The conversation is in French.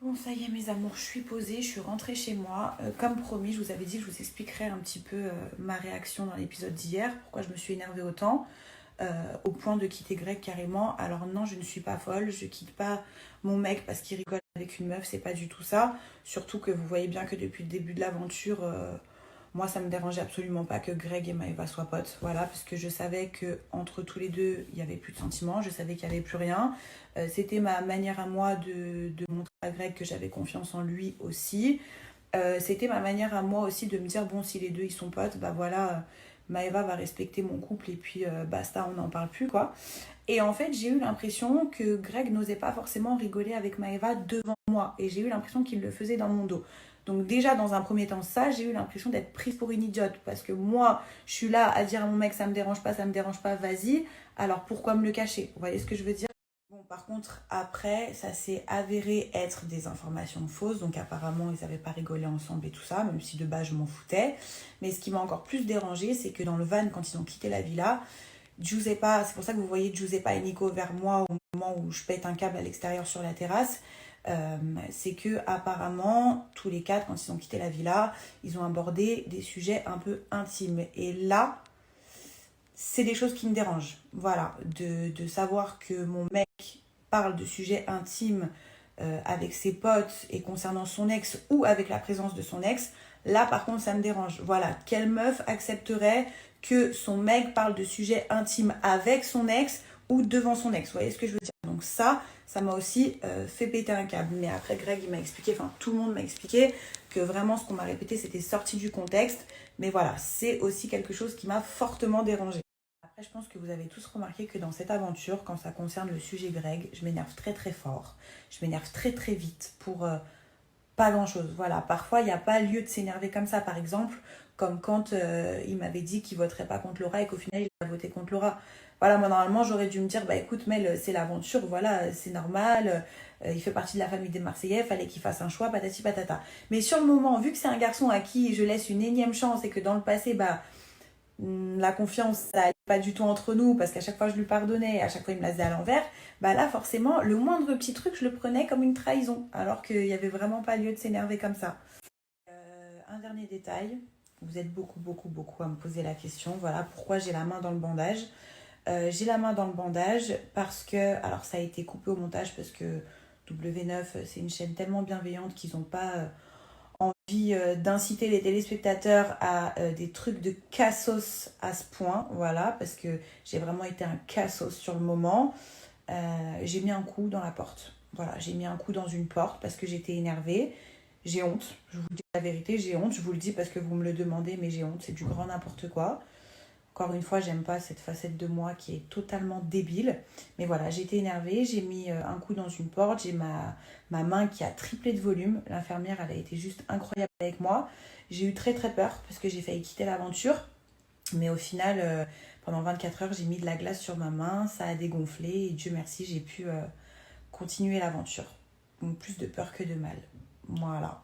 Bon, ça y est, mes amours, je suis posée, je suis rentrée chez moi. Comme promis, je vous avais dit que je vous expliquerai un petit peu ma réaction dans l'épisode d'hier, pourquoi je me suis énervée autant, au point de quitter Greg carrément. Alors non, je ne suis pas folle, je quitte pas mon mec parce qu'il rigole avec une meuf, c'est pas du tout ça. Surtout que vous voyez bien que depuis le début de l'aventure, moi ça me dérangeait absolument pas que Greg et Maëva soient potes. Voilà, parce que je savais que entre tous les deux, il n'y avait plus de sentiments, je savais qu'il n'y avait plus rien. C'était ma manière à moi de montrer à Greg que j'avais confiance en lui aussi. C'était ma manière à moi aussi de me dire, bon, si les deux ils sont potes, bah voilà, Maëva va respecter mon couple et puis basta, on n'en parle plus, quoi. Et en fait, j'ai eu l'impression que Greg n'osait pas forcément rigoler avec Maëva devant moi. Et j'ai eu l'impression qu'il le faisait dans mon dos. Donc déjà, dans un premier temps, ça, j'ai eu l'impression d'être prise pour une idiote. Parce que moi, je suis là à dire à mon mec, ça me dérange pas, vas-y. Alors pourquoi me le cacher? Vous voyez ce que je veux dire? Bon, par contre, après, ça s'est avéré être des informations fausses. Donc apparemment, ils n'avaient pas rigolé ensemble et tout ça, même si de base, je m'en foutais. Mais ce qui m'a encore plus dérangé, c'est que dans le van, quand ils ont quitté la villa, Giuseppa, c'est pour ça que vous voyez Giuseppa et Nico vers moi au moment où je pète un câble à l'extérieur sur la terrasse. C'est que apparemment tous les quatre, quand ils ont quitté la villa, ils ont abordé des sujets un peu intimes. Et là, c'est des choses qui me dérangent. Voilà, de savoir que mon mec parle de sujets intimes avec ses potes et concernant son ex ou avec la présence de son ex, là par contre ça me dérange. Voilà, quelle meuf accepterait que son mec parle de sujets intimes avec son ex ou devant son ex? Vous voyez ce que je veux dire? Donc ça m'a aussi fait péter un câble. Mais après Greg il m'a expliqué, enfin tout le monde m'a expliqué que vraiment ce qu'on m'a répété c'était sorti du contexte. Mais voilà, c'est aussi quelque chose qui m'a fortement dérangée. Après, je pense que vous avez tous remarqué que dans cette aventure, quand ça concerne le sujet Greg, je m'énerve très très fort. Je m'énerve très très vite pour pas grand chose. Voilà, parfois il n'y a pas lieu de s'énerver comme ça. Par exemple, comme quand il m'avait dit qu'il voterait pas contre Laura et qu'au final il a voté contre Laura. Voilà, moi normalement j'aurais dû me dire, bah écoute Mel, c'est l'aventure, voilà, c'est normal, il fait partie de la famille des Marseillais, fallait qu'il fasse un choix, patati patata. Mais sur le moment, vu que c'est un garçon à qui je laisse une énième chance et que dans le passé, bah la confiance, ça n'allait pas du tout entre nous parce qu'à chaque fois je lui pardonnais, à chaque fois il me la faisait à l'envers, bah là forcément le moindre petit truc je le prenais comme une trahison alors qu'il n'y avait vraiment pas lieu de s'énerver comme ça. Un dernier détail, vous êtes beaucoup à me poser la question, voilà pourquoi j'ai la main dans le bandage. J'ai la main dans le bandage parce que, alors ça a été coupé au montage parce que W9 c'est une chaîne tellement bienveillante qu'ils n'ont pas envie d'inciter les téléspectateurs à des trucs de cassos à ce point, voilà, parce que j'ai vraiment été un cassos sur le moment. J'ai mis un coup dans la porte. Voilà, j'ai mis un coup dans une porte parce que j'étais énervée. J'ai honte, je vous dis la vérité, j'ai honte, je vous le dis parce que vous me le demandez, mais j'ai honte, c'est du grand n'importe quoi. Encore une fois, j'aime pas cette facette de moi qui est totalement débile. Mais voilà, j'ai été énervée, j'ai mis un coup dans une porte, j'ai ma main qui a triplé de volume. L'infirmière, elle a été juste incroyable avec moi. J'ai eu très très peur parce que j'ai failli quitter l'aventure. Mais au final, pendant 24 heures, j'ai mis de la glace sur ma main, ça a dégonflé et Dieu merci, j'ai pu continuer l'aventure. Donc plus de peur que de mal. Voilà.